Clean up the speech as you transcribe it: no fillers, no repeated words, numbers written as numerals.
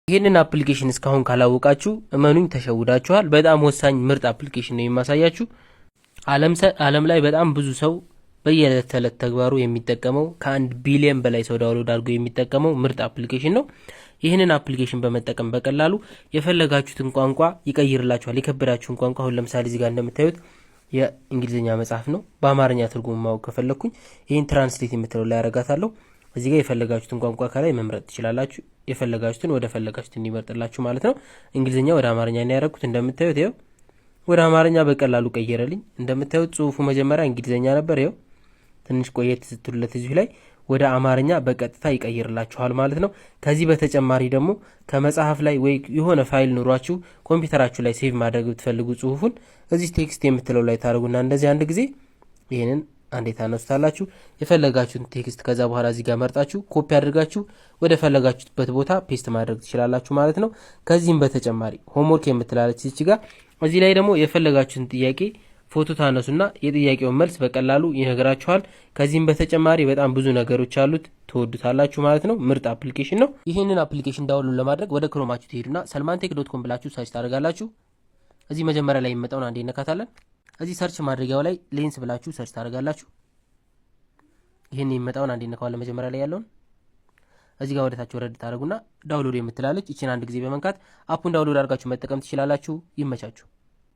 ይሄንን አፕሊኬሽን እስካሁን ካላወቃችሁ እመኑኝ ተሸውዳችኋል። በጣም ወሳኝ ምርጥ አፕሊኬሽን ነው የማሳያችሁ። ዓለም ላይ በጣም ብዙ ሰው በየዕለት ተዕለት ተግባሩ የሚጠቀመው ከ1 ቢሊዮን በላይ ሰው ዳውንሎድ አድርጎ የሚጠቀመው ምርጥ አፕሊኬሽን ነው። ይህንን አፕሊኬሽን በመጠቀም በቀላሉ የፈለጋችሁትን ቋንቋ ይቀይርላችኋል። የከበዳችሁን ቋንቋ አሁን ለምሳሌ እዚህ ጋር እንደምታዩት የእንግሊዝኛ መጽሐፍ ነው። በአማርኛ ትርጉም ማወቅ ከፈለኩኝ ይህን ትራንስሌት የምትለው ላይ ያረጋታለሁ። እዚህ ጋር የፈለጋችሁትን ቋንቋ ከላይ መምረጥ ትችላላችሁ። የፈለጋችሁትን ወደ ፈለጋችሁት እንዲመርጥላችሁ ማለት ነው። እንግሊዝኛ ወደ አማርኛ ነው ያረኩት። እንደምታዩት ይኸው ወደ አማርኛ በቀላሉ ቀየረልኝ። እንደምታዩት ጽሁፉ መጀመሪያ እንግሊዝኛ ነበር። ይኸው ትንሽ ቆየት ስትሉለት እዚሁ ላይ ወደ አማርኛ በቀጥታ ይቀይርላችኋል ማለት ነው። ከዚህ በተጨማሪ ደግሞ ከመጽሐፍ ላይ ወይ የሆነ ፋይል ኑሯችሁ ኮምፒውተራችሁ ላይ ሴቭ ማድረግ ብትፈልጉ ጽሁፉን እዚህ ቴክስት የምትለው ላይ ታደርጉና እንደዚህ አንድ ጊዜ ይሄንን አንዴ ታነሱታላችሁ። የፈለጋችሁን ቴክስት ከዛ በኋላ እዚህ ጋር መርጣችሁ ኮፒ አድርጋችሁ ወደ ፈለጋችሁበት ቦታ ፔስት ማድረግ ትችላላችሁ ማለት ነው። ከዚህም በተጨማሪ ሆምወርክ የምትላለች እዚህ ጋር እዚህ ላይ ደግሞ የፈለጋችሁን ጥያቄ ፎቶ ታነሱና የጥያቄውን መልስ በቀላሉ ይነግራችኋል። ከዚህም በተጨማሪ በጣም ብዙ ነገሮች አሉት፣ ትወዱታላችሁ ማለት ነው። ምርጥ አፕሊኬሽን ነው። ይህንን አፕሊኬሽን ዳውንሎድ ለማድረግ ወደ ክሮማችሁ ትሄዱና salmantech.com ብላችሁ ሰርች ታደርጋላችሁ። እዚህ መጀመሪያ ላይ የሚመጣውን አንዴ እንነካታለን። እዚህ ሰርች ማድረጊያው ላይ ሌንስ ብላችሁ ሰርች ታደርጋላችሁ። ይሄን የሚመጣውን አንዴ እንነካዋለን። መጀመሪያ ላይ ያለውን እዚህ ጋር ወደታችሁ ወረድ ታደርጉና ዳውንሎድ የምትላለች እቺን አንድ ጊዜ በመንካት አፑን ዳውንሎድ አድርጋችሁ መጠቀም ትችላላችሁ። ይመቻችሁ።